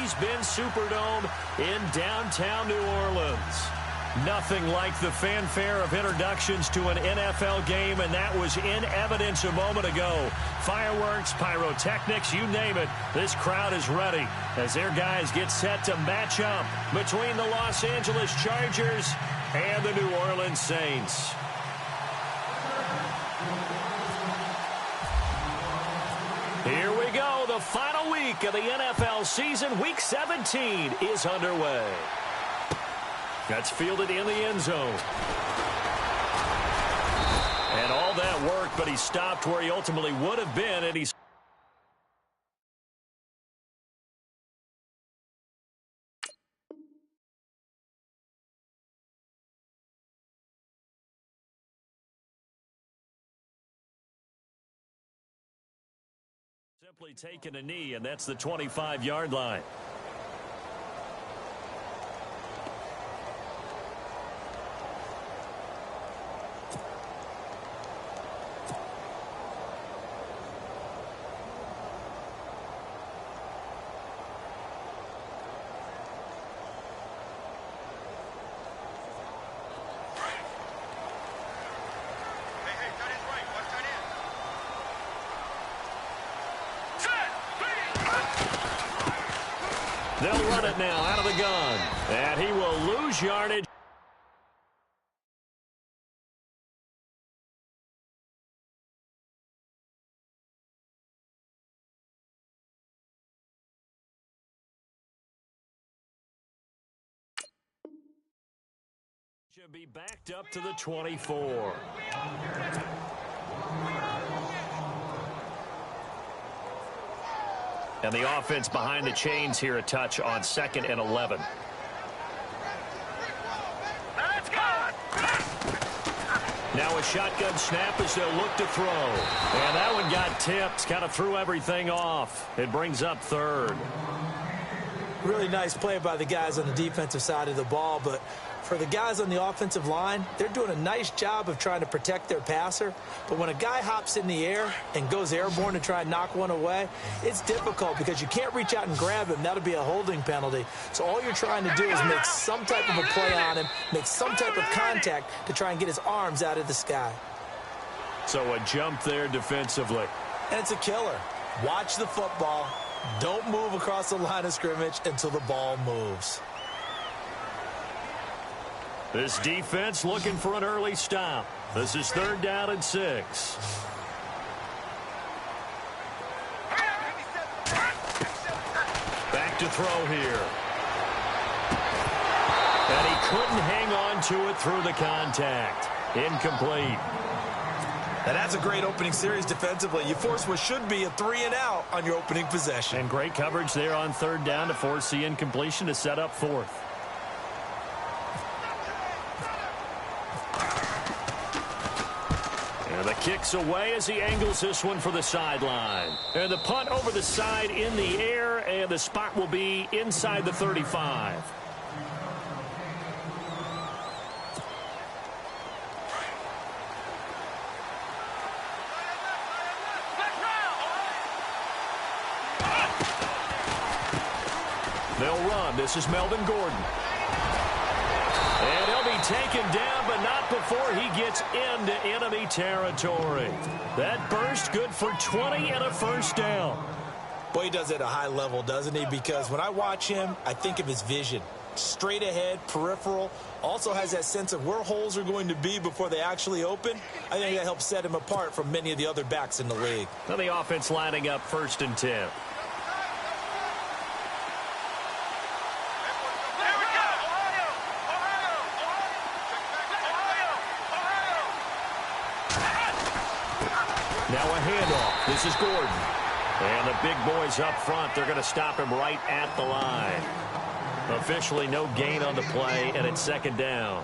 Mercedes-Benz Superdome in downtown New Orleans. Nothing like the fanfare of introductions to an NFL game, and that was in evidence a moment ago. Fireworks, pyrotechnics, you name it. This crowd is ready as their guys get set to match up between the Los Angeles Chargers and the New Orleans Saints. Here we go. The final week of the NFL season. Week 17 is underway. That's fielded in the end zone. And all that work, but he stopped where he ultimately would have been, and he's simply taking a knee, and that's the 25-yard line. They'll run it now out of the gun. And he will lose yardage. Should be backed up to the 24. And the offense behind the chains here a touch on 2nd and 11. Now a shotgun snap as they'll look to throw. And that one got tipped, kind of threw everything off. It brings up 3rd. Really nice play by the guys on the defensive side of the ball, but for the guys on the offensive line, they're doing a nice job of trying to protect their passer. But when a guy hops in the air and goes airborne to try and knock one away, it's difficult because you can't reach out and grab him. That'll be a holding penalty. So all you're trying to do is make some type of a play on him, make some type of contact to try and get his arms out of the sky. So a jump there defensively. And it's a killer. Watch the football. Don't move across the line of scrimmage until the ball moves. This defense looking for an early stop. This is 3rd down and 6. Back to throw here. And he couldn't hang on to it through the contact. Incomplete. And that's a great opening series defensively. You force what should be a 3-and-out on your opening possession. And great coverage there on 3rd down to force the incompletion to set up 4th. And the kick's away as he angles this one for the sideline. And the punt over the side in the air, and the spot will be inside the 35. They'll run. This is Melvin Gordon. And he'll be taken down, but not before he gets into enemy territory. That burst good for 20 and a 1st down. Boy, he does it at a high level, doesn't he? Because when I watch him, I think of his vision. Straight ahead, peripheral. Also has that sense of where holes are going to be before they actually open. I think that helps set him apart from many of the other backs in the league. Now the offense lining up 1st and 10. Now a handoff. This is Gordon. And the big boys up front, they're going to stop him right at the line. Officially no gain on the play, and it's 2nd down.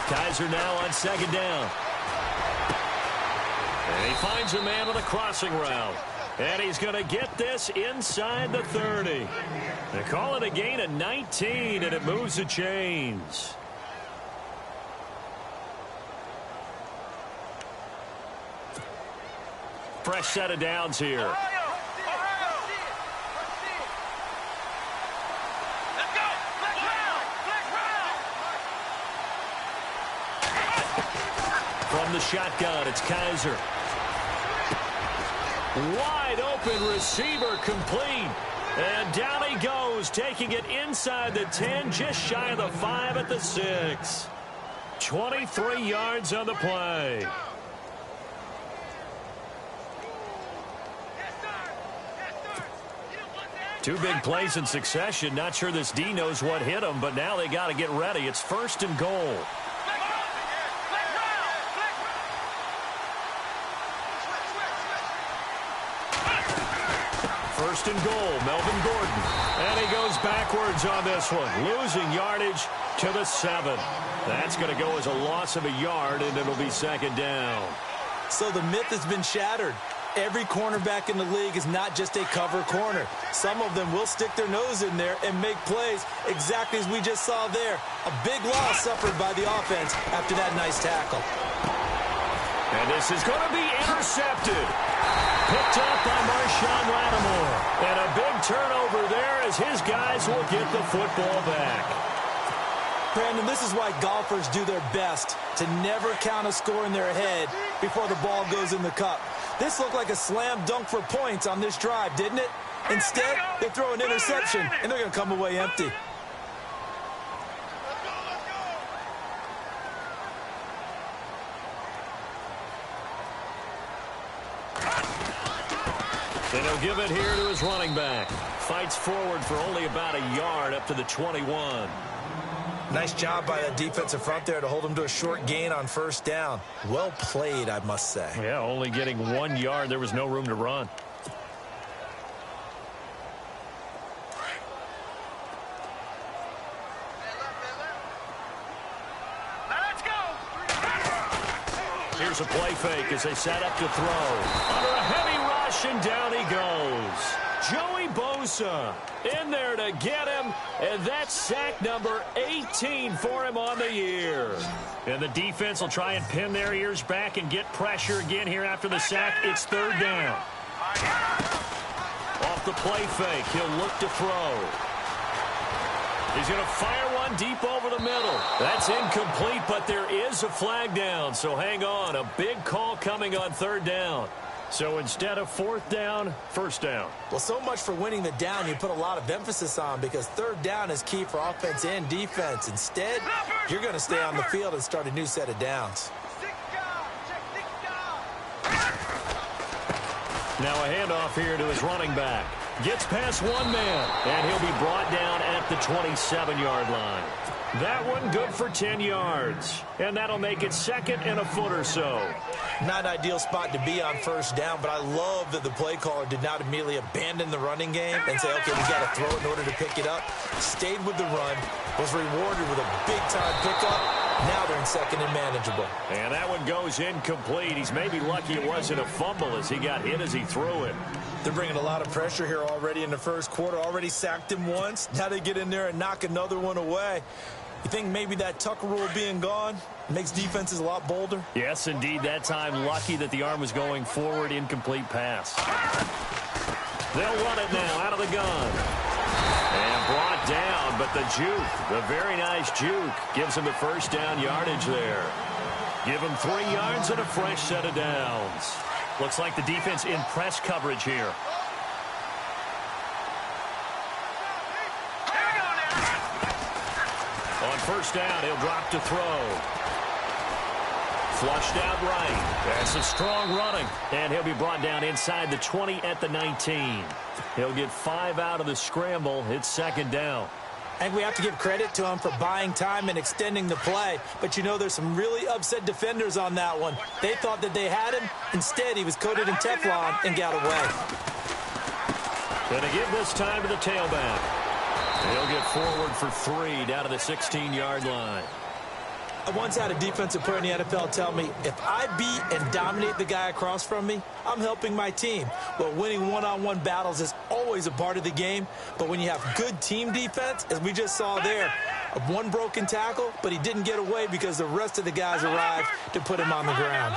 Kaiser now on second down. And he finds a man on a crossing route. And he's going to get this inside the 30. They call it a gain of 19, and it moves the chains. Fresh set of downs here. From the shotgun, it's Kaiser. Wide open receiver complete. And down he goes, taking it inside the 10, just shy of the 5 at the 6. 23 yards on the play. Two big plays in succession. Not sure this D knows what hit him, but now they got to get ready. It's 1st and goal. First and goal, Melvin Gordon. And he goes backwards on this one, losing yardage to the 7. That's going to go as a loss of a yard, and it'll be 2nd down. So the myth has been shattered. Every cornerback in the league is not just a cover corner. Some of them will stick their nose in there and make plays exactly as we just saw there. A big loss suffered by the offense after that nice tackle. And this is going to be intercepted. Picked up by Marshawn Lattimore. And a big turnover there as his guys will get the football back. Brandon, this is why golfers do their best to never count a score in their head before the ball goes in the cup. This looked like a slam dunk for points on this drive, didn't it? Instead, they throw an interception, and they're going to come away empty. And he'll give it here to his running back. Fights forward for only about a yard up to the 21. Nice job by that defensive front there to hold him to a short gain on 1st down. Well played, I must say. Yeah, only getting 1 yard. There was no room to run. Here's a play fake as they set up to throw. Under a heavy rush, and down he goes. Joey Bosa in there to get him, and that's sack number 18 for him on the year. And the defense will try and pin their ears back and get pressure again here after the sack. It's 3rd down. Off the play fake, he'll look to throw. He's going to fire one deep over the middle. That's incomplete, but there is a flag down, so hang on. A big call coming on 3rd down. So instead of 4th down, 1st down. Well, so much for winning the down you put a lot of emphasis on, because 3rd down is key for offense and defense. Instead, you're going to stay on the field and start a new set of downs. Now a handoff here to his running back. Gets past one man, and he'll be brought down at the 27-yard line. That one good for 10 yards, and that'll make it 2nd and a foot or so. Not an ideal spot to be on 1st down, but I love that the play caller did not immediately abandon the running game and say, okay, we got to throw it in order to pick it up. Stayed with the run, was rewarded with a big-time pickup. Now they're in 2nd and manageable. And that one goes incomplete. He's maybe lucky it wasn't a fumble as he got hit as he threw it. They're bringing a lot of pressure here already in the 1st quarter. Already sacked him once. Now they get in there and knock another one away. You think maybe that Tucker rule being gone makes defenses a lot bolder? Yes, indeed. That time lucky that the arm was going forward. Incomplete pass. They'll run it now out of the gun. And brought down, but the juke, the very nice juke, gives him a 1st down yardage there. Give him 3 yards and a fresh set of downs. Looks like the defense in press coverage here. On 1st down, he'll drop to throw. Flushed out right. That's a strong running. And he'll be brought down inside the 20 at the 19. He'll get 5 out of the scramble. It's 2nd down. I think we have to give credit to him for buying time and extending the play. But, you know, there's some really upset defenders on that one. They thought that they had him. Instead, he was coated in Teflon and got away. Going to give this time to the tailback. He'll get forward for 3 down to the 16-yard line. I once had a defensive player in the NFL tell me, if I beat and dominate the guy across from me, I'm helping my team. Well, winning one-on-one battles is always a part of the game, but when you have good team defense, as we just saw there, one broken tackle, but he didn't get away because the rest of the guys arrived to put him on the ground.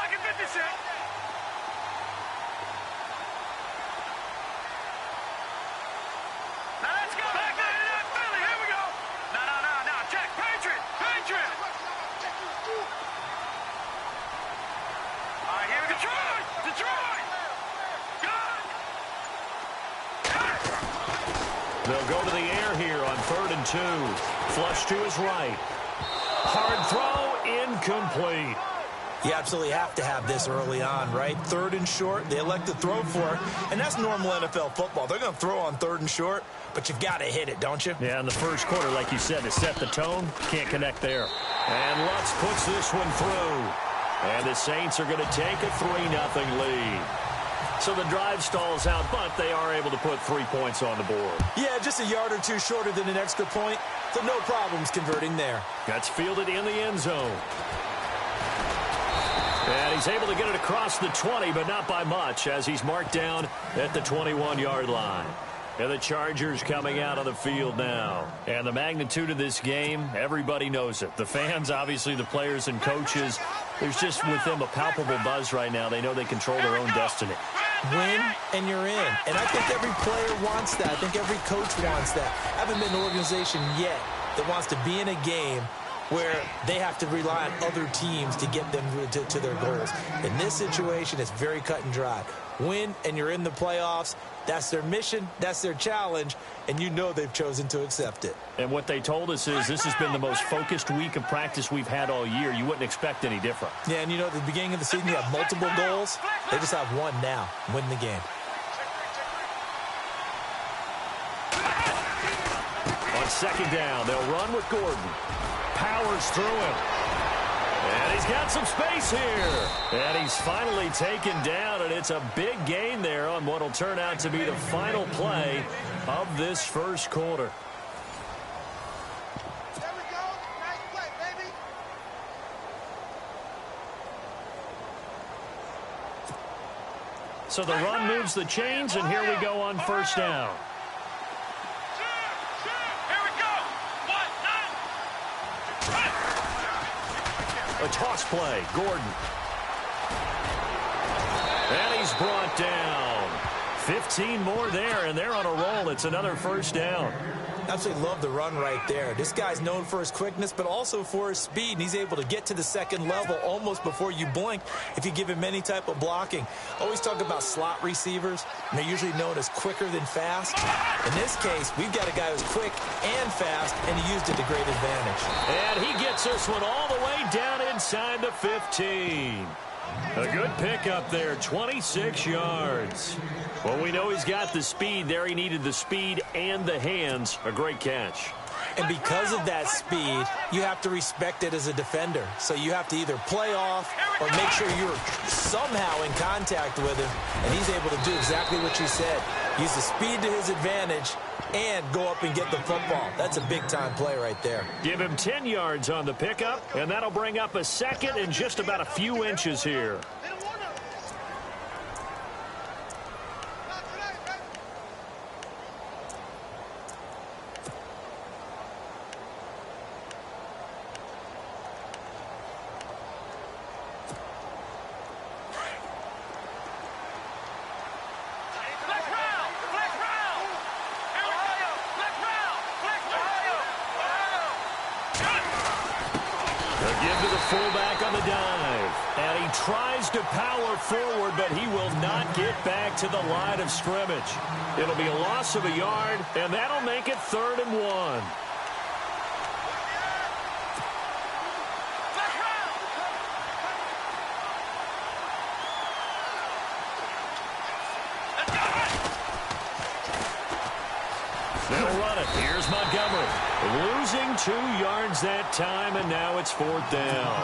They'll go to the air here on 3rd and 2. Flush to his right. Hard throw, incomplete. You absolutely have to have this early on, right? 3rd and short, they elect to throw for it, and that's normal NFL football. They're going to throw on 3rd and short, but you've got to hit it, don't you? Yeah, in the first quarter, like you said, to set the tone, can't connect there. And Lutz puts this one through. And the Saints are going to take a 3-0 lead. So the drive stalls out, but they are able to put 3 points on the board. Yeah, just a yard or two shorter than an extra point, so no problems converting there. That's fielded in the end zone. And he's able to get it across the 20, but not by much, as he's marked down at the 21-yard line. And the Chargers coming out on the field now. And the magnitude of this game, everybody knows it. The fans, obviously the players and coaches. There's just with them a palpable buzz right now. They know they control their own destiny. Win, and you're in. And I think every player wants that. I think every coach wants that. I haven't been an organization yet that wants to be in a game where they have to rely on other teams to get them to their goals. In this situation, it's very cut and dry. Win, and you're in the playoffs. That's their mission. That's their challenge. And you know they've chosen to accept it. And what they told us is this has been the most focused week of practice we've had all year. You wouldn't expect any different. Yeah, and you know, at the beginning of the season, you have multiple goals. They just have one now. Win the game. On 2nd down, they'll run with Gordon. Powers through him. And he's got some space here. And he's finally taken down, and it's a big gain there on what will turn out to be the final play of this first quarter. There we go. Nice play, baby. So the run moves the chains, and here we go on 1st down. A toss play, Gordon. And he's brought down. 15 more there, and they're on a roll. It's another 1st down. Absolutely love the run right there. This guy's known for his quickness, but also for his speed, and he's able to get to the 2nd level almost before you blink if you give him any type of blocking. Always talk about slot receivers, and they're usually known as quicker than fast. In this case, we've got a guy who's quick and fast, and he used it to great advantage. And he gets this one all the way down inside the 15. A good pickup there, 26 yards. Well, we know he's got the speed there. He needed the speed and the hands. A great catch. And because of that speed, you have to respect it as a defender. So you have to either play off or make sure you're somehow in contact with him. And he's able to do exactly what you said. Use the speed to his advantage and go up and get the football. That's a big-time play right there. Give him 10 yards on the pickup, and that'll bring up a 2nd and just about a few inches here. Fullback on the dive, and he tries to power forward, but he will not get back to the line of scrimmage. It'll be a loss of a yard, and that'll make it 3rd and 1. They'll run it. Here's Montgomery. Losing 2 yards that time, and now it's 4th down.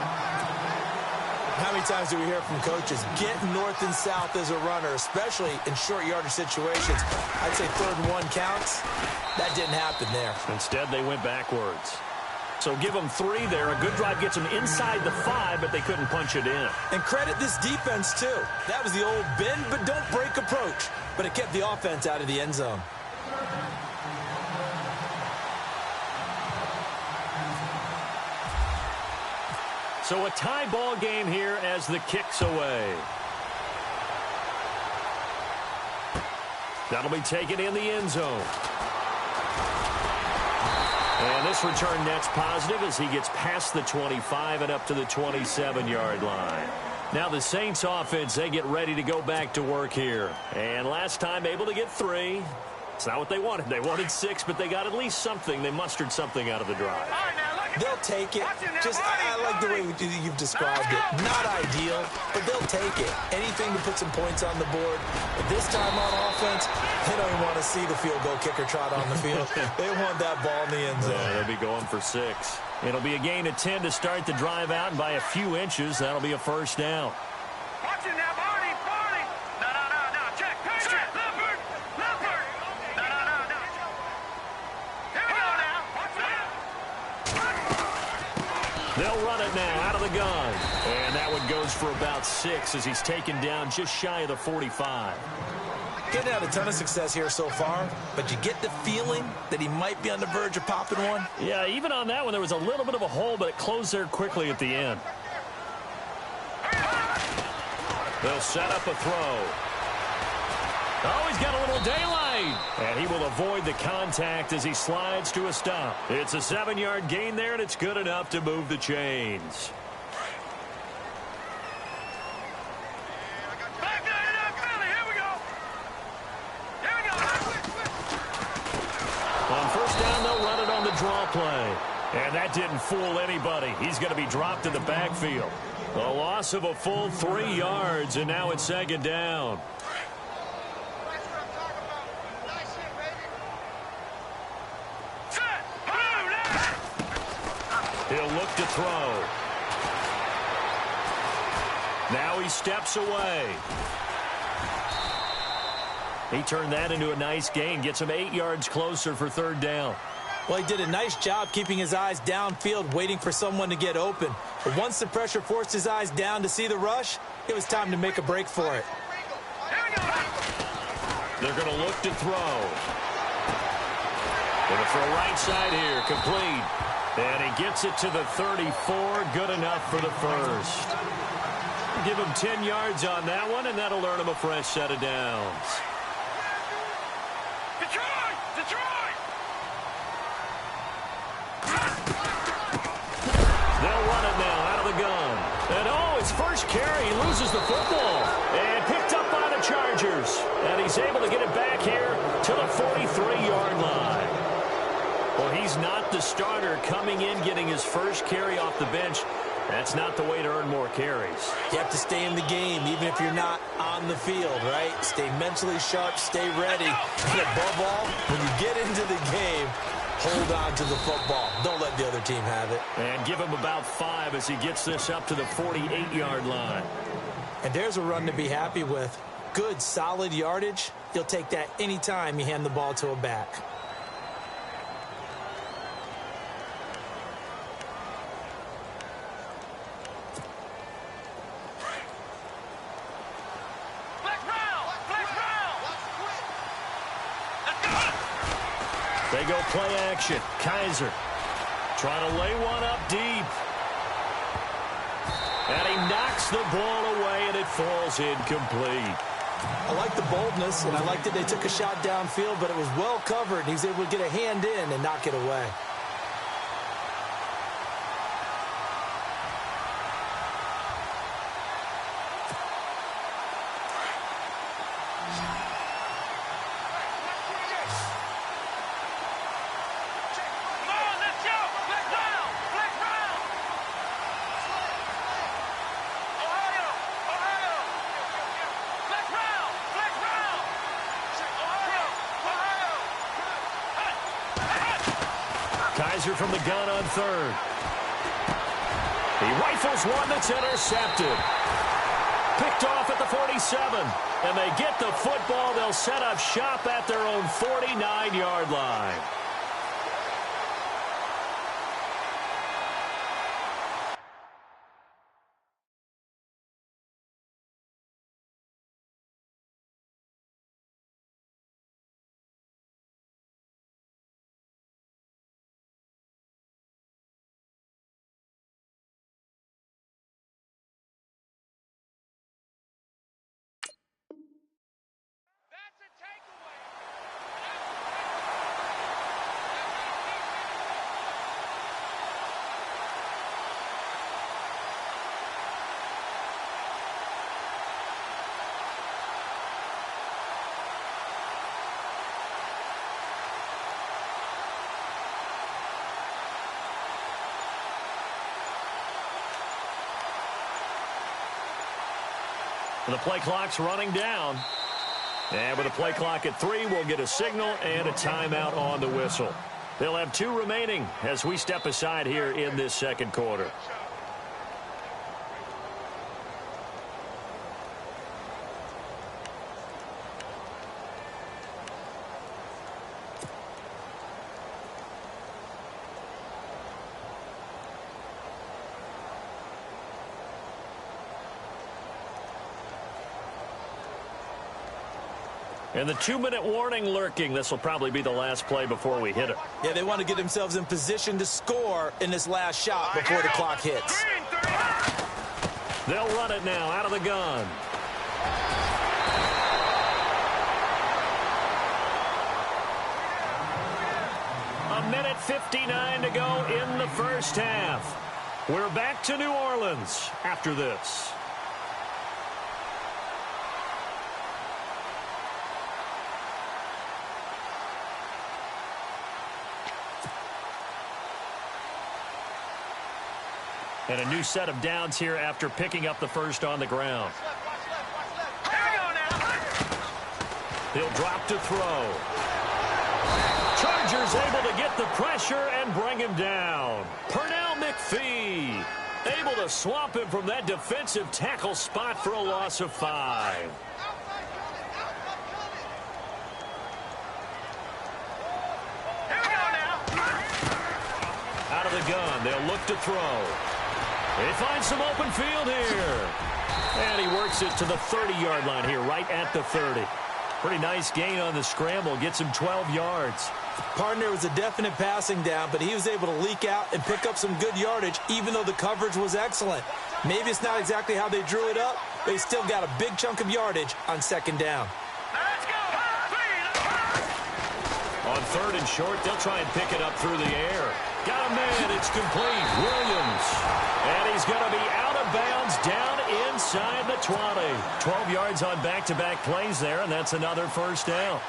How many times do we hear from coaches, get north and south as a runner, especially in short yardage situations? I'd say 3rd and 1 counts. That didn't happen there. Instead, they went backwards. So give them 3 there. A good drive gets them inside the 5, but they couldn't punch it in. And credit this defense, too. That was the old bend but don't break approach, but it kept the offense out of the end zone. So a tie ball game here as the kick's away. That'll be taken in the end zone. And this return net's positive as he gets past the 25 and up to the 27-yard line. Now the Saints offense, they get ready to go back to work here. And last time able to get 3. It's not what they wanted. They wanted 6, but they got at least something. They mustered something out of the drive. They'll take it. Just, I like the way you've described it. Not ideal, but they'll take it. Anything to put some points on the board. But this time on offense, they don't even want to see the field goal kicker trot on the field. They want that ball in the end zone. Yeah, they'll be going for 6. It'll be a gain of 10 to start the drive out, and by a few inches, that'll be a first down. Watch it now, Barney. No. Check. Leopard. No. Here we go now. Watch it. They'll run it now out of the gun. And that one goes for about 6 as he's taken down just shy of the 45. Getting had a ton of success here so far, but you get the feeling that he might be on the verge of popping one. Yeah, even on that one, there was a little bit of a hole, but it closed there quickly at the end. They'll set up a throw. Oh, he's got a little daylight. And he will avoid the contact as he slides to a stop. It's a 7-yard gain there, and it's good enough to move the chains. On first down, they'll run it on the draw play. And that didn't fool anybody. He's going to be dropped in the backfield. A loss of a full 3 yards, and now it's second down. He'll look to throw. Now he steps away. He turned that into a nice gain. Gets him 8 yards closer for third down. Well, he did a nice job keeping his eyes downfield, waiting for someone to get open. But once the pressure forced his eyes down to see the rush, it was time to make a break for it. They're going to look to throw. Going to throw right side here, complete. And he gets it to the 34, good enough for the first. Give him 10 yards on that one, and that'll earn him a fresh set of downs. Detroit! They'll run it now out of the gun. And oh, his first carry, he loses the football. And picked up by the Chargers. And he's able to get it back here to the 43-yard line. Well, he's not the starter coming in, getting his first carry off the bench. That's not the way to earn more carries. You have to stay in the game, even if you're not on the field, right? Stay mentally sharp, stay ready. And above all, when you get into the game, hold on to the football. Don't let the other team have it. And give him about 5 as he gets this up to the 48-yard line. And there's a run to be happy with. Good, solid yardage. You'll take that anytime you hand the ball to a back. They go play action. Kaiser trying to lay one up deep. And he knocks the ball away, and it falls incomplete. I like the boldness, and I like that they took a shot downfield, but it was well covered. He was able to get a hand in and knock it away. Kaiser from the gun on third. He rifles one that's intercepted. Picked off at the 47. And they get the football. They'll set up shop at their own 49-yard line. The play clock's running down. And with a play clock at 3, we'll get a signal and a timeout on the whistle. They'll have 2 remaining as we step aside here in this second quarter. And the 2-minute warning lurking. This will probably be the last play before we hit it. Yeah, they want to get themselves in position to score in this last shot before the clock hits. They'll run it now out of the gun. A minute 59 to go in the first half. We're back to New Orleans after this. And a new set of downs here after picking up the first on the ground. He'll drop to throw. Chargers able to get the pressure and bring him down. Pernell McPhee able to swamp him from that defensive tackle spot for a loss of 5. Out of the gun, they'll look to throw. He finds some open field here. And he works it to the 30-yard line here, right at the 30. Pretty nice gain on the scramble. Gets him 12 yards. Partner was a definite passing down, but he was able to leak out and pick up some good yardage, even though the coverage was excellent. Maybe it's not exactly how they drew it up, but he still got a big chunk of yardage on second down. On 3rd and short, they'll try and pick it up through the air. Got a man. It's complete. Williams. And he's going to be out of bounds down inside the 20. 12 yards on back-to-back plays there, and that's another first down.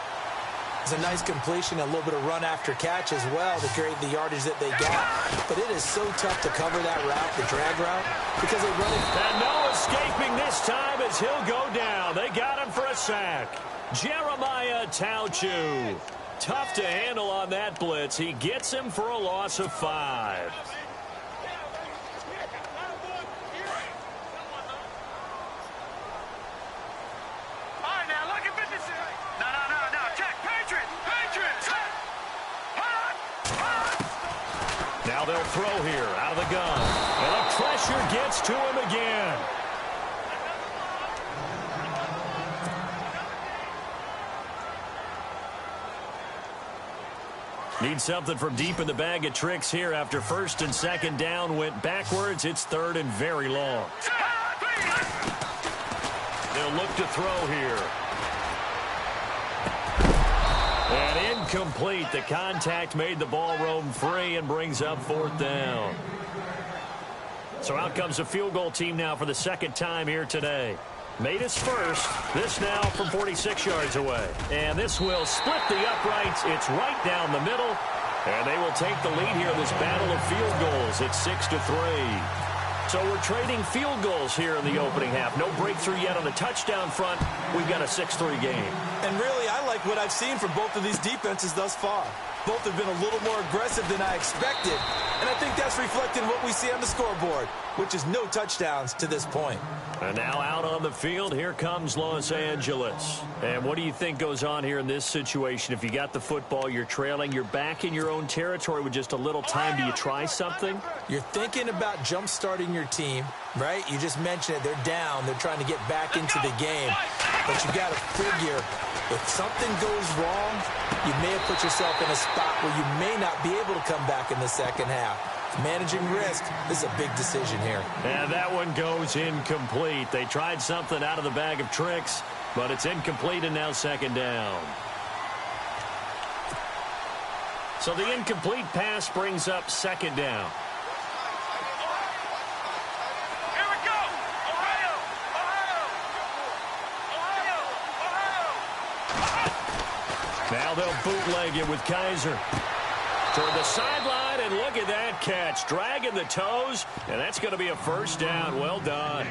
It's a nice completion, a little bit of run after catch as well to create the yardage that they got. But it is so tough to cover that route, the drag route, because they run it. And no escaping this time as he'll go down. They got him for a sack. Jeremiah Tauchu. Tough to handle on that blitz. He gets him for a loss of 5. Now they'll throw here out of the gun. And the pressure gets to him again. Need something from deep in the bag of tricks here after 1st and 2nd down went backwards. It's 3rd and very long. They'll look to throw here. And incomplete. The contact made the ball roam free and brings up 4th down. So out comes a field goal team now for the 2nd time here today. Made his first. This now from 46 yards away. And this will split the uprights. It's right down the middle. And they will take the lead here in this battle of field goals. It's 6-3. So we're trading field goals here in the opening half. No breakthrough yet on the touchdown front. We've got a 6-3 game. And really, I like what I've seen from both of these defenses thus far. Both have been a little more aggressive than I expected. And I think that's reflected in what we see on the scoreboard, which is no touchdowns to this point. And now out on the field, here comes Los Angeles. And what do you think goes on here in this situation? If you got the football, you're trailing, you're back in your own territory with just a little time. Do you try something? You're thinking about jump-starting your team, right? You just mentioned it. They're down. They're trying to get back into the game. But you got to figure, if something goes wrong, you may have put yourself in a spot where you may not be able to come back in the second half. Managing risk is a big decision here. And that one goes incomplete. They tried something out of the bag of tricks, but it's incomplete and now 2nd down. So the incomplete pass brings up 2nd down. Here we go! Ohio! Ohio! Ohio! Now they'll bootleg it with Kaiser. Toward the sideline, and look at that catch. Dragging the toes, and that's going to be a first down. Well done.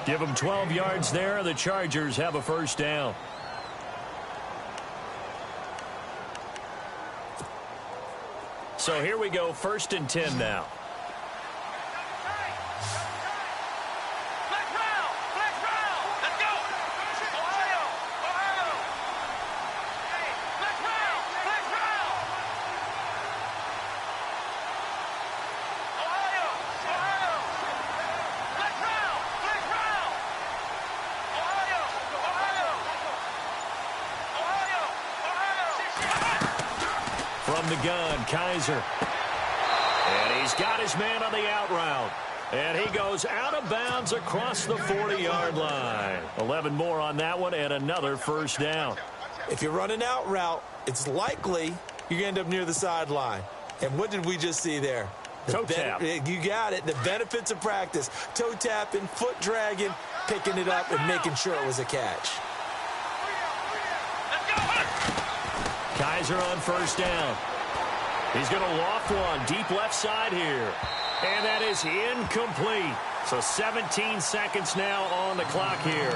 Give them 12 yards there. The Chargers have a first down. So here we go, 1st and 10 now. From the gun, Kaiser. And he's got his man on the out route. And he goes out of bounds across the 40-yard line. 11 more on that one and another first down. If you're running out route, it's likely you're going to end up near the sideline. And what did we just see there? Toe tap. You got it. The benefits of practice. Toe tapping, foot dragging, picking it up, and making sure it was a catch. Kaiser on first down. He's going to loft one deep left side here. And that is incomplete. So 17 seconds now on the clock here.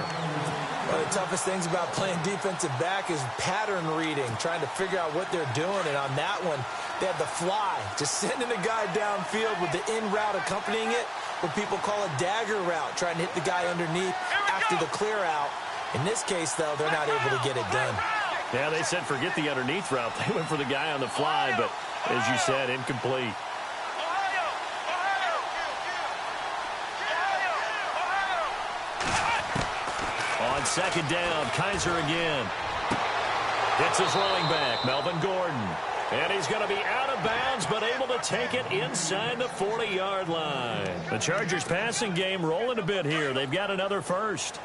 One of the toughest things about playing defensive back is pattern reading, trying to figure out what they're doing. And on that one, they had the fly, just sending a guy downfield with the in route accompanying it, what people call a dagger route, trying to hit the guy underneath after the clear out. In this case, though, they're not able to get it done. Yeah, they said forget the underneath route. They went for the guy on the fly, but as you said, incomplete. On second down, Kaiser again. Hits his running back, Melvin Gordon. And he's going to be out of bounds, but able to take it inside the 40-yard line. The Chargers passing game rolling a bit here. They've got another first.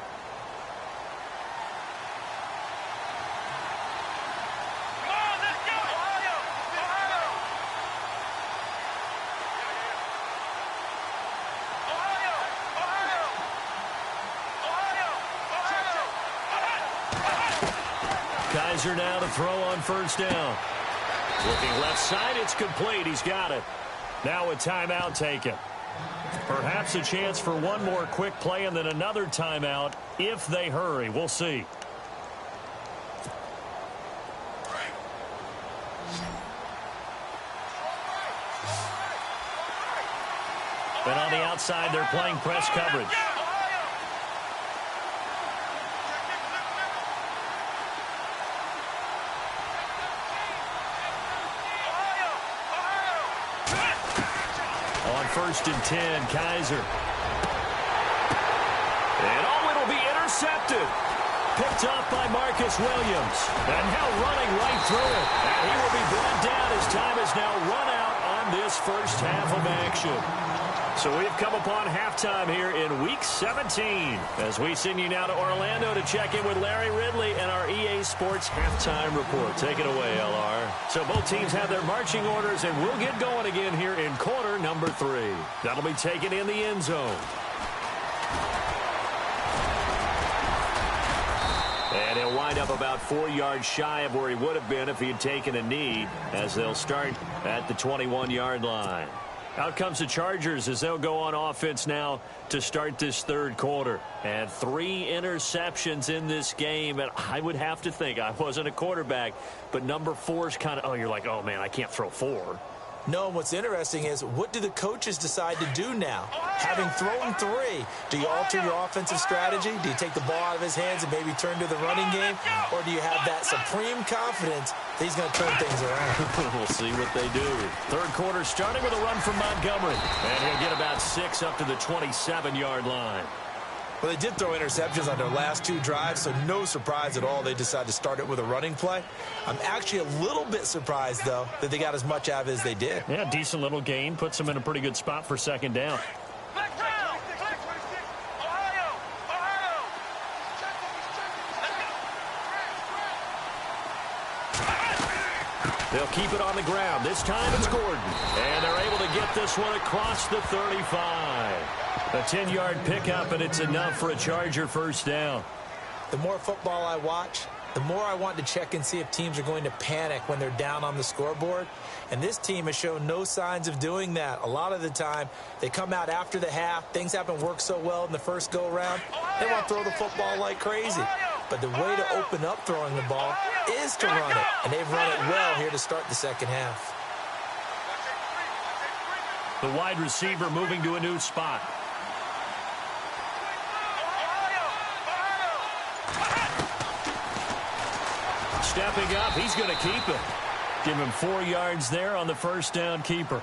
Kaiser now to throw on first down. Looking left side, it's complete. He's got it. Now a timeout taken. Perhaps a chance for one more quick play and then another timeout if they hurry. We'll see. And on the outside, they're playing press coverage. First and 10, Kaiser. And it'll be intercepted. Picked off by Marcus Williams. And now running right through it. And he will be brought down as time is now run out on this first half of action. So we've come upon halftime here in Week 17 as we send you now to Orlando to check in with Larry Ridley and our EA Sports Halftime Report. Take it away, LR. So both teams have their marching orders, and we'll get going again here in quarter number 3. That'll be taken in the end zone. And he'll wind up about 4 yards shy of where he would have been if he had taken a knee, as they'll start at the 21-yard line. Out comes the Chargers as they'll go on offense now to start this third quarter. And 3 interceptions in this game. And I would have to think, I wasn't a quarterback, but number 4 is kind of, you're like, oh, man, I can't throw 4. No, and what's interesting is, what do the coaches decide to do now? Having thrown 3, do you alter your offensive strategy? Do you take the ball out of his hands and maybe turn to the running game? Or do you have that supreme confidence that he's going to turn things around? We'll see what they do. Third quarter starting with a run from Montgomery. And he'll get about 6 up to the 27-yard line. Well, they did throw interceptions on their last 2 drives, so no surprise at all they decided to start it with a running play. I'm actually a little bit surprised, though, that they got as much out of it as they did. Yeah, decent little gain. Puts them in a pretty good spot for second down. They'll keep it on the ground. This time it's Gordon. And they're able to get this one across the 35. A 10-yard pickup, and it's enough for a Charger first down. The more football I watch, the more I want to check and see if teams are going to panic when they're down on the scoreboard. And this team has shown no signs of doing that. A lot of the time, they come out after the half. Things haven't worked so well in the first go-around. They want to throw the football like crazy. But the way to open up throwing the ball is to run it. And they've run it well here to start the second half. The wide receiver moving to a new spot. Stepping up, he's going to keep it. Give him 4 yards there on the first down keeper.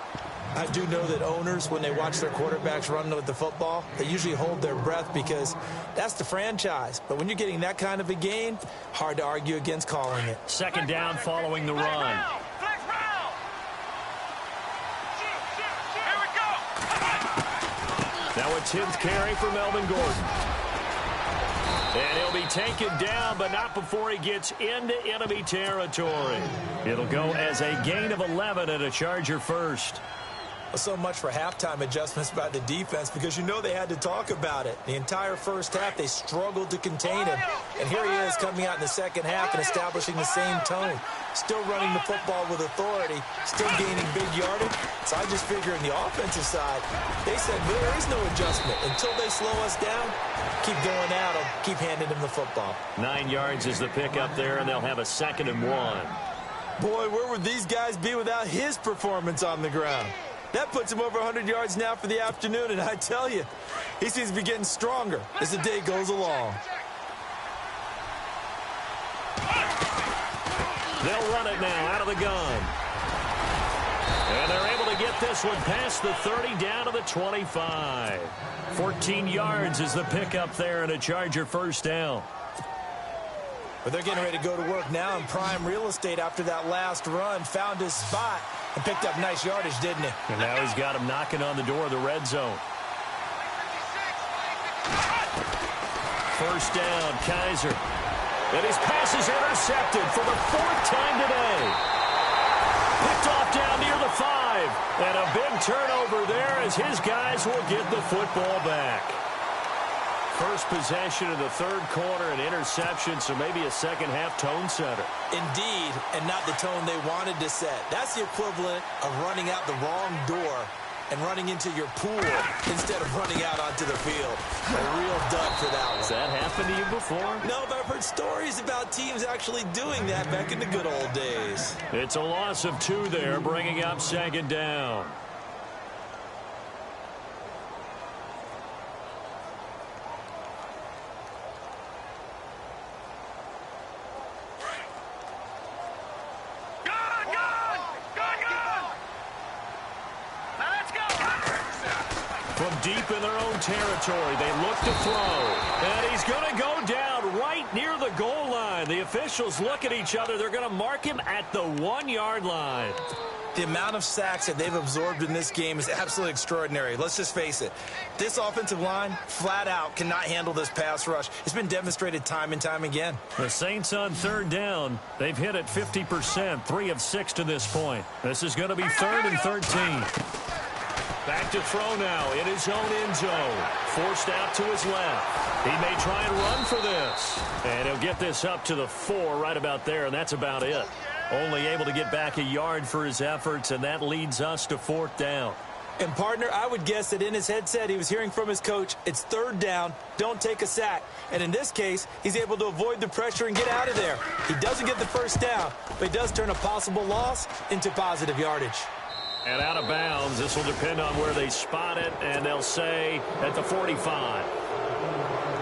I do know that owners, when they watch their quarterbacks run with the football, they usually hold their breath because that's the franchise. But when you're getting that kind of a gain, hard to argue against calling it. Second down following the run. Now a 10th carry for Melvin Gordon. And he'll be taken down, but not before he gets into enemy territory. It'll go as a gain of 11 and a Charger first. So much for halftime adjustments by the defense because you know they had to talk about it. The entire first half, they struggled to contain him. And here he is coming out in the second half and establishing the same tone. Still running the football with authority, still gaining big yardage. So I just figure on the offensive side, they said there is no adjustment. Until they slow us down, keep going at them, keep handing them the football. 9 yards is the pickup there, and they'll have a 2nd and 1. Boy, where would these guys be without his performance on the ground? That puts him over 100 yards now for the afternoon, and I tell you, he seems to be getting stronger as the day goes along. They'll run it now out of the gun. And they're able to get this one past the 30 down to the 25. 14 yards is the pickup there and a Charger first down. But they're getting ready to go to work now in prime real estate after that last run. Found his spot and picked up nice yardage, didn't he? And now he's got him knocking on the door of the red zone. First down, Kaiser. And his pass is intercepted for the 4th time today. Picked off down near the 5. And a big turnover there as his guys will get the football back. First possession of the third quarter, an interception, so maybe a second-half tone setter. Indeed, and not the tone they wanted to set. That's the equivalent of running out the wrong door and running into your pool instead of running out onto the field. A real dud for that one. Has that happened to you before? No, but I've heard stories about teams actually doing that back in the good old days. It's a loss of 2 there, bringing up 2nd down. From deep in their own territory, they look to throw. And he's going to go down right near the goal line. The officials look at each other. They're going to mark him at the 1-yard line. The amount of sacks that they've absorbed in this game is absolutely extraordinary. Let's just face it. This offensive line, flat out, cannot handle this pass rush. It's been demonstrated time and time again. The Saints on 3rd down. They've hit it 50%, 3 of 6 to this point. This is going to be 3rd and 13. Back to throw now in his own end zone. Forced out to his left. He may try and run for this. And he'll get this up to the 4 right about there, and that's about it. Only able to get back a yard for his efforts, and that leads us to 4th down. And, partner, I would guess that in his headset he was hearing from his coach, it's 3rd down, don't take a sack. And in this case, he's able to avoid the pressure and get out of there. He doesn't get the first down, but he does turn a possible loss into positive yardage. And out of bounds, this will depend on where they spot it, and they'll say at the 45.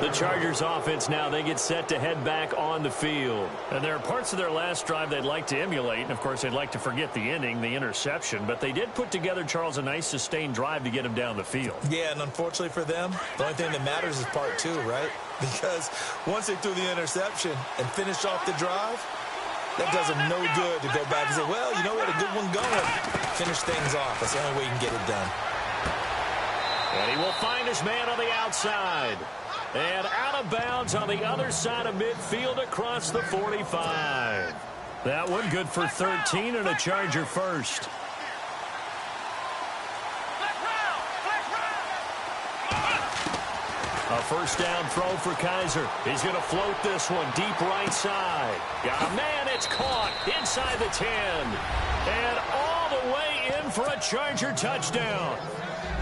The Chargers offense now, they get set to head back on the field. And there are parts of their last drive they'd like to emulate, and of course they'd like to forget the ending, the interception, but they did put together, Charles, a nice sustained drive to get him down the field. Yeah, and unfortunately for them, the only thing that matters is part 2, right? Because once they threw the interception and finished off the drive, that does them no good to go back and say, well, you know, we had a good one going. Finish things off. That's the only way you can get it done. And he will find his man on the outside. And out of bounds on the other side of midfield across the 45. That one good for 13 and a Charger first. A first down throw for Kaiser. He's going to float this one deep right side. Got a man. It's caught inside the 10. And all the way in for a Charger touchdown.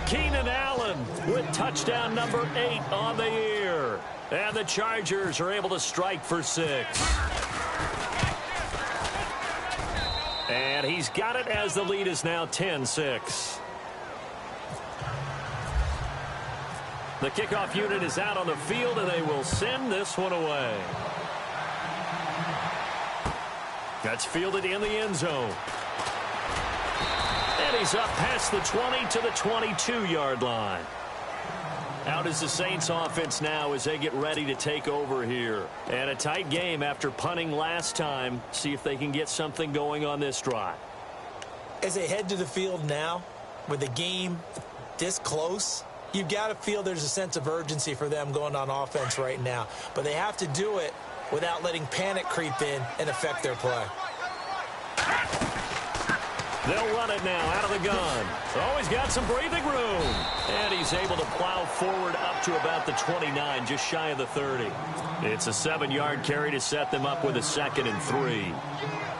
Keenan Allen with touchdown number 8 on the year. And the Chargers are able to strike for 6. And he's got it as the lead is now 10-6. The kickoff unit is out on the field, and they will send this one away. That's fielded in the end zone. And he's up past the 20 to the 22-yard line. Out is the Saints offense now as they get ready to take over here. And a tight game after punting last time. See if they can get something going on this drive. As they head to the field now, with the game this close, you've got to feel there's a sense of urgency for them going on offense right now. But they have to do it without letting panic creep in and affect their play. They'll run it now out of the gun. Oh, he's got some breathing room. And he's able to plow forward up to about the 29, just shy of the 30. It's a 7-yard carry to set them up with a 2nd and 3.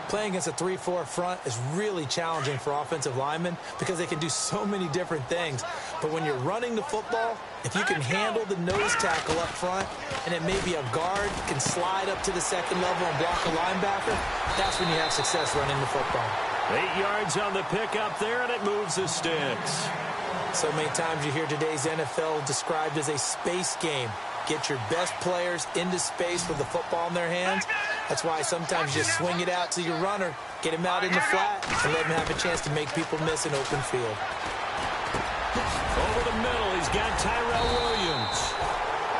Playing against a 3-4 front is really challenging for offensive linemen because they can do so many different things. But when you're running the football, if you can handle the nose tackle up front, and it may be a guard can slide up to the 2nd level and block a linebacker, that's when you have success running the football. 8 yards on the pickup there, and it moves the sticks. So many times you hear today's NFL described as a space game. Get your best players into space with the football in their hands. That's why sometimes you just swing it out to your runner, get him out in the flat, and let him have a chance to make people miss an open field. Over the middle, he's got Tyrell Williams.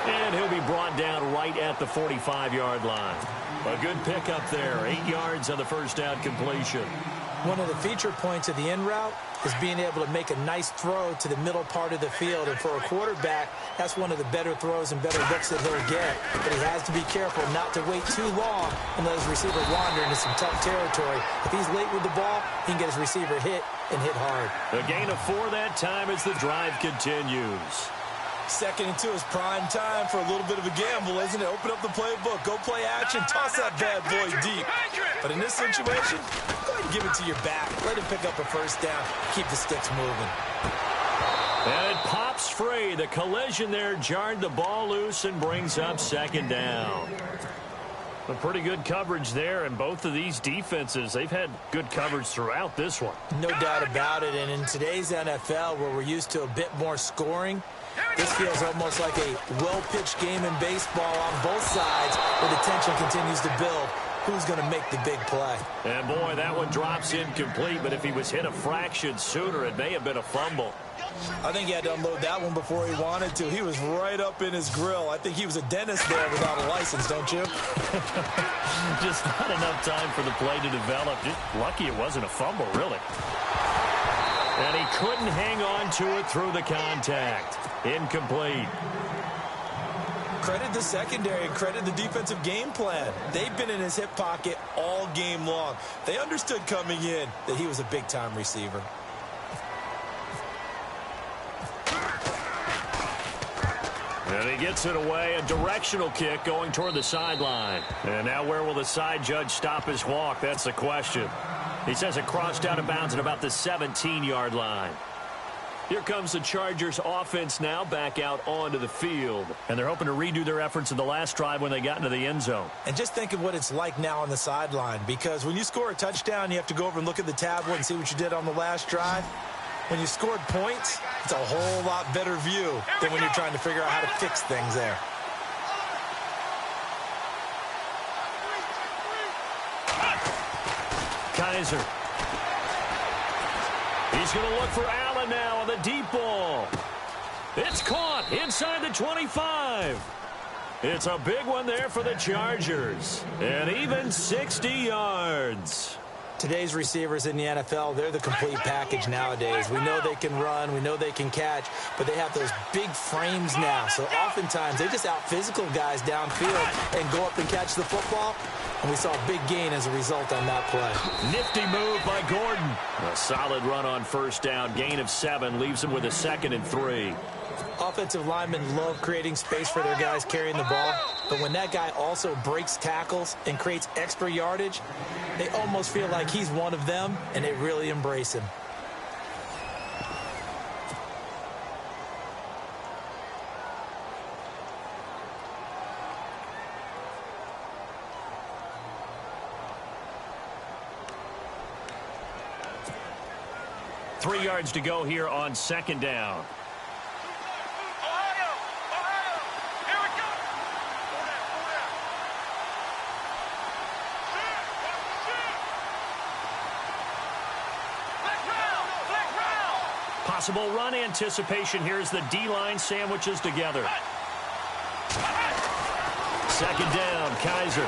And he'll be brought down right at the 45-yard line. A good pickup there, 8 yards on the first down completion. One of the feature points of the in route is being able to make a nice throw to the middle part of the field. And for a quarterback, that's one of the better throws and better looks that he'll get. But he has to be careful not to wait too long and let his receiver wander into some tough territory. If he's late with the ball, he can get his receiver hit and hit hard. A gain of 4 that time as the drive continues. 2nd and 2 is prime time for a little bit of a gamble, isn't it? Open up the playbook, go play action, toss that bad boy deep. But in this situation, go ahead and give it to your back. Let him pick up a first down, keep the sticks moving. And it pops free. The collision there jarred the ball loose and brings up 2nd down. A pretty good coverage there, and both of these defenses, they've had good coverage throughout this one. No doubt about it, and in today's NFL, where we're used to a bit more scoring, this feels almost like a well-pitched game in baseball on both sides where the tension continues to build. Who's going to make the big play? And, boy, that one drops incomplete, but if he was hit a fraction sooner, it may have been a fumble. I think he had to unload that one before he wanted to. He was right up in his grill. I think he was a dentist there without a license, don't you? Just not enough time for the play to develop. Just lucky it wasn't a fumble, really. And he couldn't hang on to it through the contact. Incomplete. Credit the secondary and credit the defensive game plan. They've been in his hip pocket all game long. They understood coming in that he was a big-time receiver. And he gets it away, a directional kick going toward the sideline. And now where will the side judge stop his walk? That's the question. He says it crossed out of bounds at about the 17-yard line. Here comes the Chargers offense now back out onto the field. And they're hoping to redo their efforts in the last drive when they got into the end zone. And just think of what it's like now on the sideline, because when you score a touchdown, you have to go over and look at the tablet and see what you did on the last drive. When you scored points, it's a whole lot better view than when you're trying to figure out how to fix things there. Kaiser. He's going to look for Allen now on the deep ball. It's caught inside the 25. It's a big one there for the Chargers. And even 60 yards. Today's receivers in the NFL, they're the complete package nowadays. We know they can run, we know they can catch, but they have those big frames now. So oftentimes they just out-physical guys downfield and go up and catch the football. And we saw a big gain as a result on that play. Nifty move by Gordon. A solid run on first down. Gain of 7 leaves him with a 2nd and 3. Offensive linemen love creating space for their guys carrying the ball, but when that guy also breaks tackles and creates extra yardage, they almost feel like he's one of them, and they really embrace him. Three yards to go here on second down. Possible run anticipation here as the D-line sandwiches together. Second down, Kaiser.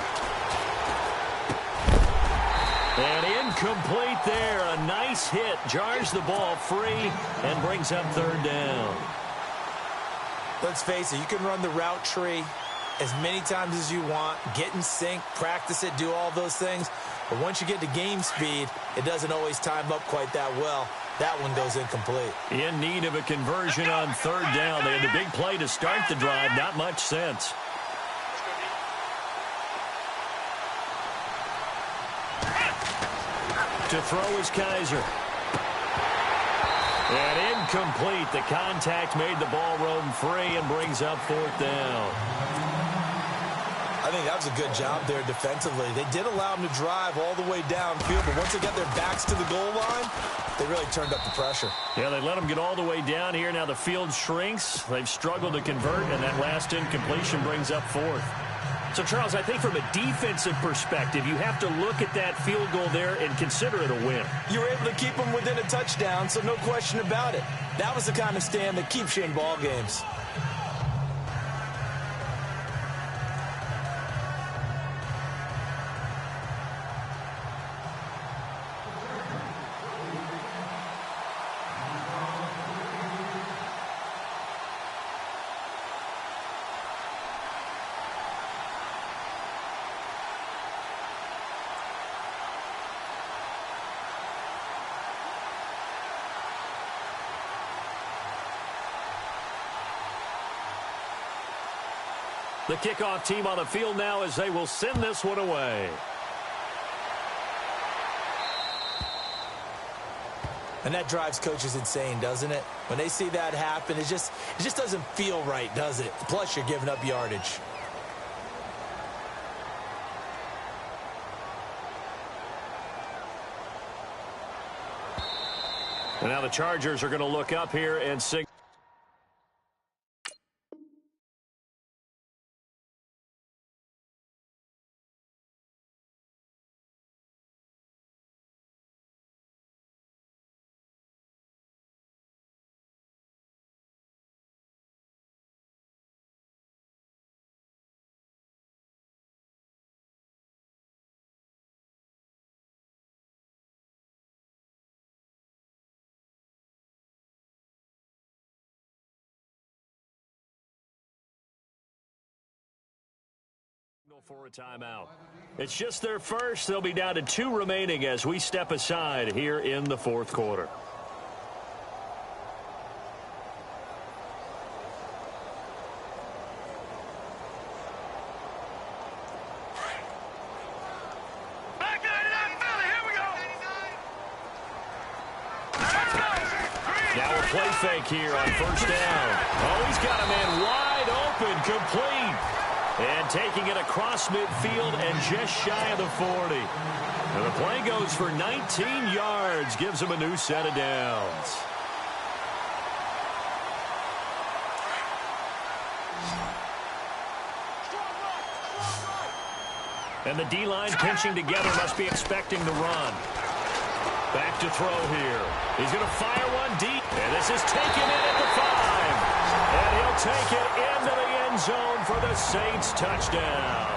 And incomplete there. A nice hit. Jars the ball free and brings up third down. Let's face it, you can run the route tree as many times as you want, get in sync, practice it, do all those things. But once you get to game speed, it doesn't always time up quite that well. That one goes incomplete. In need of a conversion on third down. They had a big play to start the drive. Not much sense. To throw is Kaiser. And incomplete. The contact made the ball roam free and brings up fourth down. I think that was a good job there defensively. They did allow them to drive all the way downfield, but once they got their backs to the goal line, they really turned up the pressure. Yeah, they let them get all the way down here. Now the field shrinks. They've struggled to convert, and that last incompletion brings up fourth. So, Charles, I think from a defensive perspective, you have to look at that field goal there and consider it a win. You were able to keep them within a touchdown, so no question about it. That was the kind of stand that keeps you in ball games. The kickoff team on the field now as they will send this one away. And that drives coaches insane, doesn't it? When they see that happen, it just doesn't feel right, does it? Plus, you're giving up yardage. And now the Chargers are going to look up here and sing. For a timeout. It's just their first. They'll be down to 2 remaining as we step aside here in the fourth quarter. Now a play fake here on first down. Oh, he's got a man wide open, complete. And taking it across midfield and just shy of the 40. And the play goes for 19 yards, gives him a new set of downs. And the D-line pinching together, must be expecting the run. Back to throw here. He's going to fire one deep. And this is taken in at the 5. And he'll take it into the end zone for the Saints touchdown.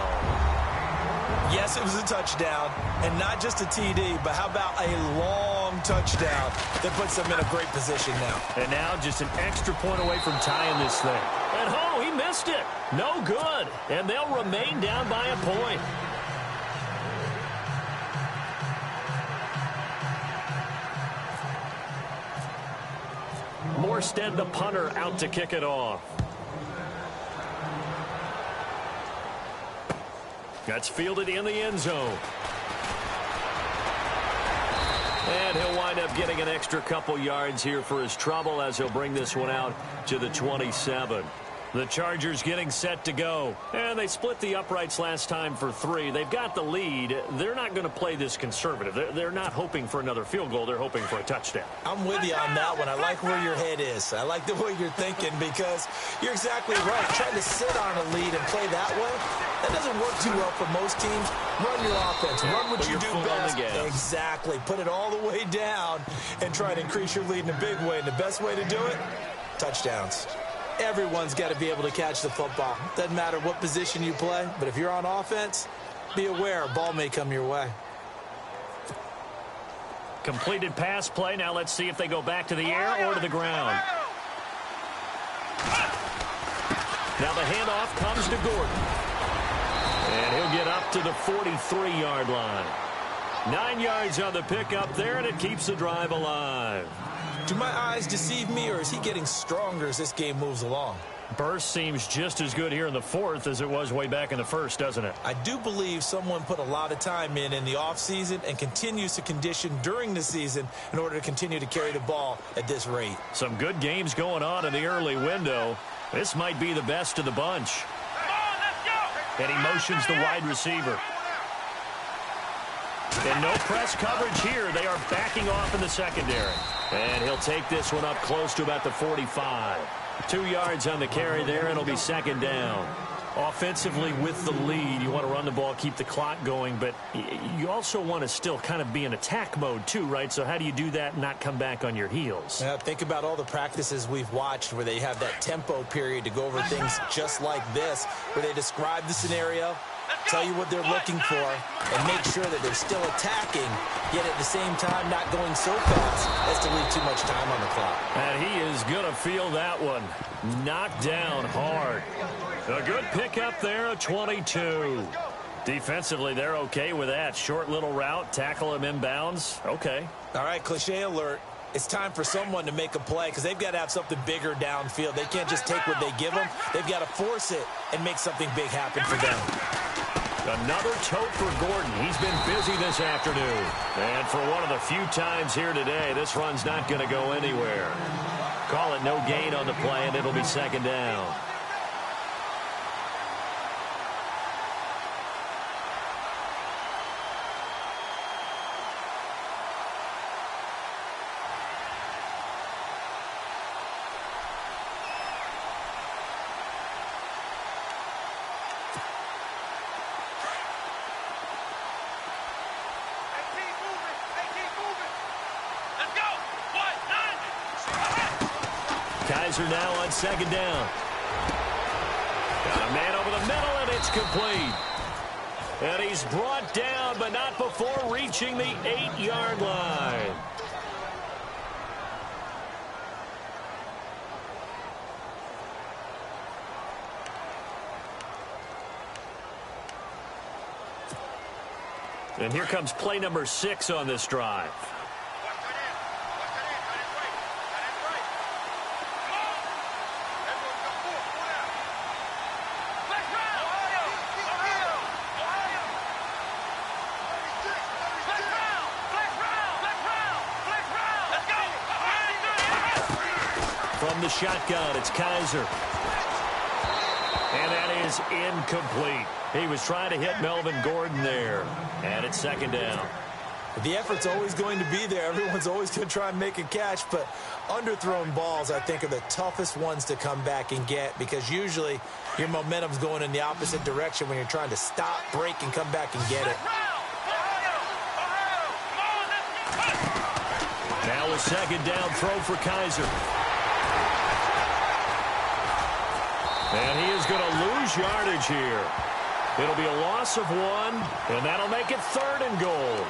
Yes, it was a touchdown, and not just a TD, but how about a long touchdown that puts them in a great position now. And now just an extra point away from tying this thing. And oh, he missed it. No good. And they'll remain down by a point. Morstead, the punter, out to kick it off. That's fielded in the end zone. And he'll wind up getting an extra couple yards here for his trouble as he'll bring this one out to the 27. The Chargers getting set to go. And they split the uprights last time for 3. They've got the lead. They're not going to play this conservative. They're not hoping for another field goal. They're hoping for a touchdown. I'm with you on that one. I like where your head is. I like the way you're thinking because you're exactly right. Trying to sit on a lead and play that way, that doesn't work too well for most teams. Run your offense. Run what you do best. Exactly. Put it all the way down and try to increase your lead in a big way. And the best way to do it, touchdowns. Everyone's got to be able to catch the football. Doesn't matter what position you play, but if you're on offense, be aware a ball may come your way. Completed pass play. Now let's see if they go back to the air or to the ground. Now the handoff comes to Gordon. And he'll get up to the 43-yard line. 9 yards on the pickup there, and it keeps the drive alive. Do my eyes deceive me, or is he getting stronger as this game moves along? Burst seems just as good here in the fourth as it was way back in the first, doesn't it? I do believe someone put a lot of time in the offseason and continues to condition during the season in order to continue to carry the ball at this rate. Some good games going on in the early window. This might be the best of the bunch. And he motions the wide receiver. And no press coverage here. They are backing off in the secondary. And he'll take this one up close to about the 45. 2 yards on the carry there, and it'll be second down. Offensively with the lead, you want to run the ball, keep the clock going, but you also want to still kind of be in attack mode too, right? So how do you do that and not come back on your heels? Yeah, think about all the practices we've watched where they have that tempo period to go over things just like this, where they describe the scenario, tell you what they're looking for, and make sure that they're still attacking, yet at the same time not going so fast as to leave too much time on the clock. And he is going to feel that one. Knocked down hard. A good pickup there, a 22. Defensively, they're okay with that. Short little route, tackle him inbounds. Okay. All right, cliche alert. It's time for someone to make a play because they've got to have something bigger downfield. They can't just take what they give them. They've got to force it and make something big happen for them. Another tote for Gordon. He's been busy this afternoon. And for one of the few times here today, this run's not going to go anywhere. Call it no gain on the play, and it'll be second down. Kaiser now on second down. Got a man over the middle, and it's complete. And he's brought down, but not before reaching the 8-yard line. And here comes play number 6 on this drive. From the shotgun, it's Kaiser. And that is incomplete. He was trying to hit Melvin Gordon there. And it's second down. The effort's always going to be there. Everyone's always going to try and make a catch, but underthrown balls, I think, are the toughest ones to come back and get because usually your momentum's going in the opposite direction when you're trying to stop, break, and come back and get it. Now a second down throw for Kaiser. And he is going to lose yardage here. It'll be a loss of 1, and that'll make it 3rd and goal.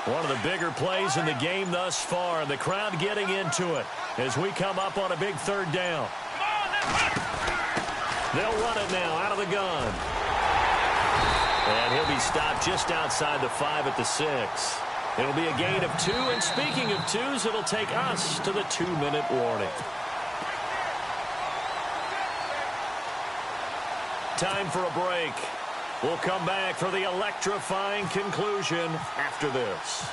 One of the bigger plays in the game thus far, and the crowd getting into it as we come up on a big third down. They'll run it now out of the gun. And he'll be stopped just outside the 5 at the 6. It'll be a gain of 2, and speaking of 2s, it'll take us to the 2-minute warning. Time for a break. We'll come back for the electrifying conclusion after this.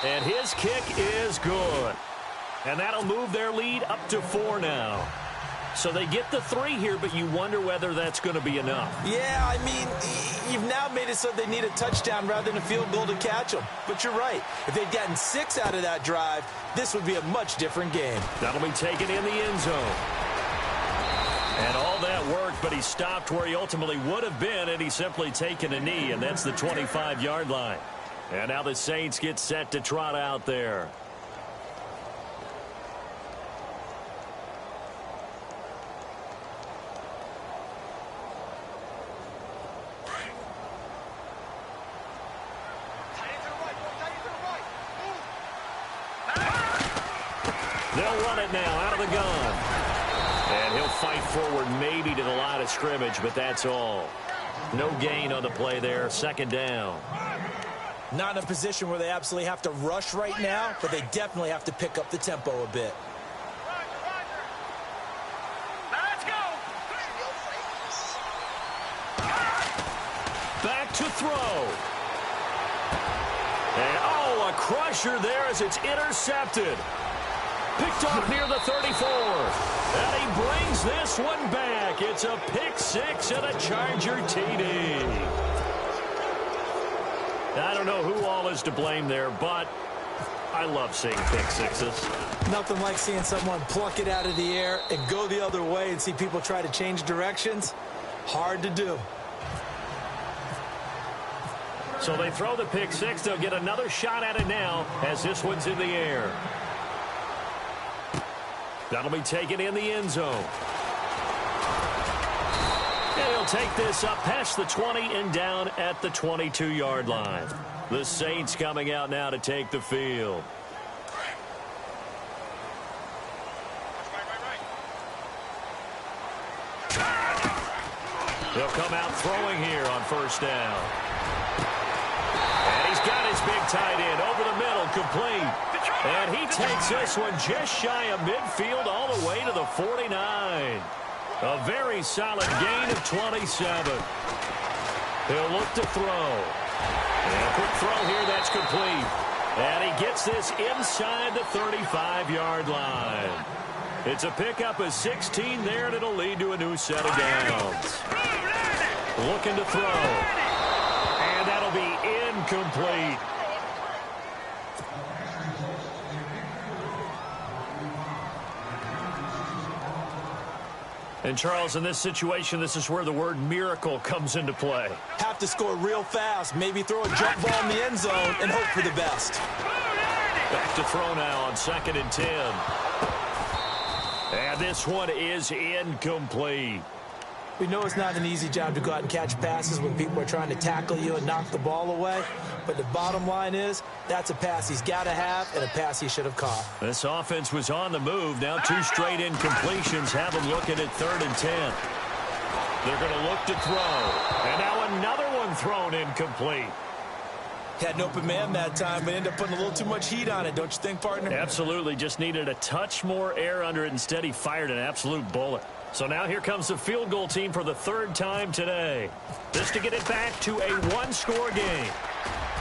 And his kick is good. And that'll move their lead up to 4 now. So they get the 3 here, but you wonder whether that's going to be enough. Yeah, I mean, you've now made it so they need a touchdown rather than a field goal to catch them. But you're right. If they'd gotten 6 out of that drive, this would be a much different game. That'll be taken in the end zone. And all that worked, but he stopped where he ultimately would have been, and he's simply taken a knee, and that's the 25-yard line. And now the Saints get set to trot out there. They'll run it now out of the gun. And he'll fight forward maybe to the line of scrimmage, but that's all. No gain on the play there. Second down. Not in a position where they absolutely have to rush right now, but they definitely have to pick up the tempo a bit. Let's go. Back to throw. And, oh, a crusher there as it's intercepted. Picked off near the 34. And he brings this one back. It's a pick 6 and a Charger TD. I don't know who all is to blame there, but I love seeing pick 6s. Nothing like seeing someone pluck it out of the air and go the other way and see people try to change directions. Hard to do. So they throw the pick 6. They'll get another shot at it now as this one's in the air. That'll be taken in the end zone. And he'll take this up past the 20 and down at the 22-yard line. The Saints coming out now to take the field. He'll come out throwing here on first down. And he's got his big tight end over the middle, complete. And he takes this one just shy of midfield all the way to the 49. A very solid gain of 27. He'll look to throw. And a quick throw here that's complete. And he gets this inside the 35-yard line. It's a pickup of 16 there, and it'll lead to a new set of downs. Looking to throw. And that'll be incomplete. And, Charles, in this situation, this is where the word miracle comes into play. Have to score real fast, maybe throw a jump ball in the end zone and hope for the best. Back to throw now on 2nd and 10. And this one is incomplete. We know it's not an easy job to go out and catch passes when people are trying to tackle you and knock the ball away. But the bottom line is, that's a pass he's got to have and a pass he should have caught. This offense was on the move. Now 2 straight incompletions have them looking at 3rd and 10. They're going to look to throw. And now another one thrown incomplete. Had an open man that time, but ended up putting a little too much heat on it, don't you think, partner? Absolutely. Just needed a touch more air under it. Instead, he fired an absolute bullet. So now here comes the field goal team for the 3rd time today. This to get it back to a 1-score game.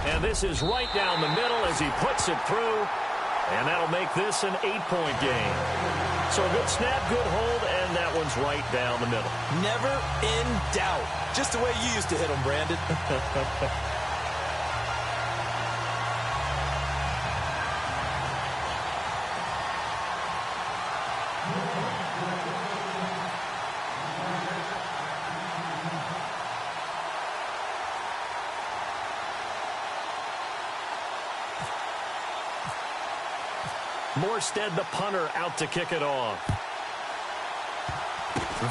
And this is right down the middle as he puts it through. And that'll make this an 8-point game. So a good snap, good hold, and that one's right down the middle. Never in doubt. Just the way you used to hit them, Brandon. Morstead, the punter, out to kick it off.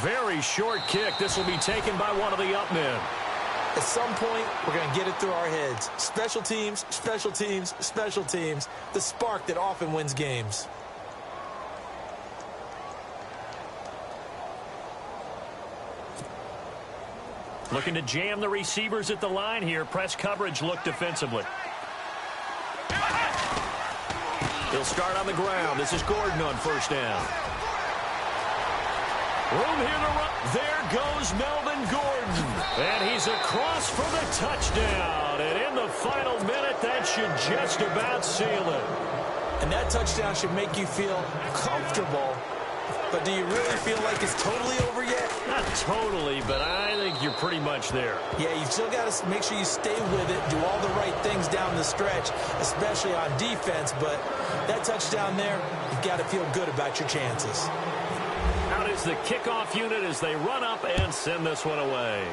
Very short kick. This will be taken by one of the up men. At some point, we're going to get it through our heads. Special teams, special teams, special teams. The spark that often wins games. Looking to jam the receivers at the line here. Press coverage look defensively. He'll start on the ground. This is Gordon on first down. Room here to run. There goes Melvin Gordon. And he's across for the touchdown. And in the final minute, that should just about seal it. And that touchdown should make you feel comfortable. But do you really feel like it's totally over yet? Not totally, but I think you're pretty much there. Yeah, you've still got to make sure you stay with it, do all the right things down the stretch, especially on defense. But that touchdown there, you've got to feel good about your chances. Out is the kickoff unit as they run up and send this one away.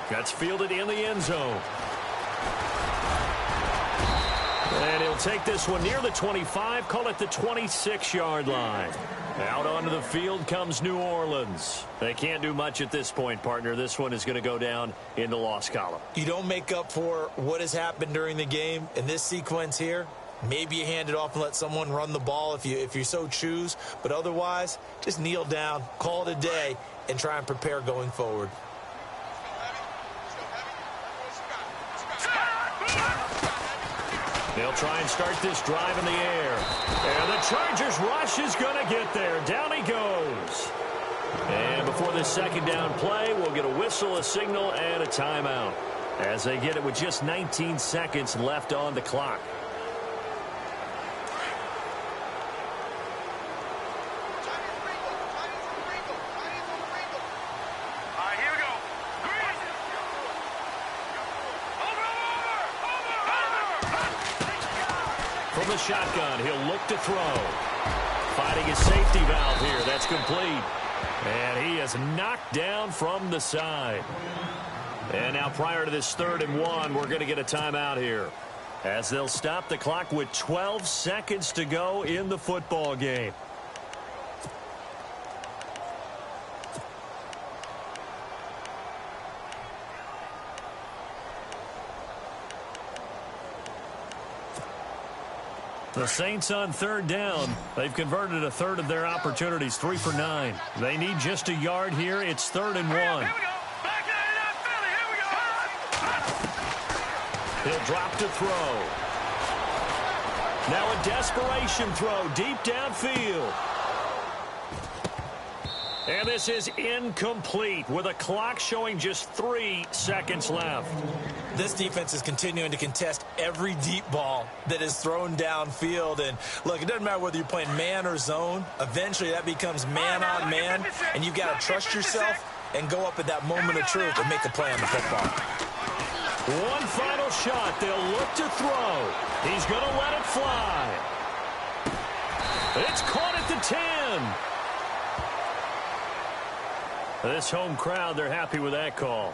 That's fielded in the end zone. And he'll take this one near the 25, call it the 26-yard line. Out onto the field comes New Orleans. They can't do much at this point, partner. This one is going to go down in the loss column. You don't make up for what has happened during the game in this sequence here. Maybe you hand it off and let someone run the ball if you so choose. But otherwise, just kneel down, call it a day, and try and prepare going forward. They'll try and start this drive in the air. And the Chargers rush is going to get there. Down he goes. And before this second down play, we'll get a whistle, a signal, and a timeout as they get it with just 19 seconds left on the clock. From the shotgun, he'll look to throw. Fighting his safety valve here. That's complete. And he is knocked down from the side. And now prior to this 3rd and 1, we're going to get a timeout here, as they'll stop the clock with 12 seconds to go in the football game. The Saints on 3rd down. They've converted a third of their opportunities, 3 for 9. They need just a yard here. It's 3rd and 1. He'll drop to throw. Now a desperation throw deep downfield. And this is incomplete with a clock showing just 3 seconds left. This defense is continuing to contest every deep ball that is thrown downfield. And look, it doesn't matter whether you're playing man or zone. Eventually that becomes man on man. And you've got to trust yourself and go up at that moment of truth and make a play on the football. One final shot. They'll look to throw. He's going to let it fly. It's caught at the 10. This home crowd, they're happy with that call.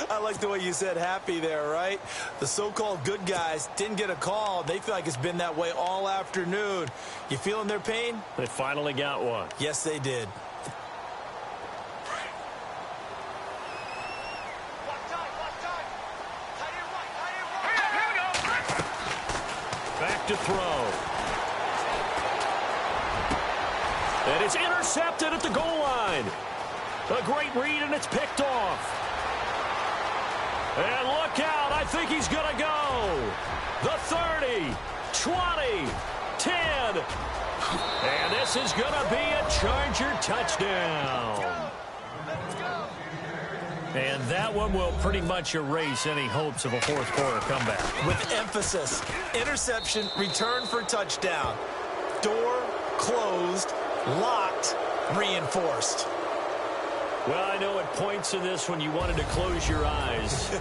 I like the way you said happy there, right? The so-called good guys didn't get a call. They feel like it's been that way all afternoon. You feeling their pain? They finally got one. Yes, they did. Back to throw. And it's intercepted at the goal line. A great read, and it's picked off. And look out. I think he's going to go. The 30, 20, 10. And this is going to be a Charger touchdown. And that one will pretty much erase any hopes of a fourth quarter comeback. With emphasis, interception, return for touchdown. Door closed, locked, reinforced. Well, I know at points in this when you wanted to close your eyes.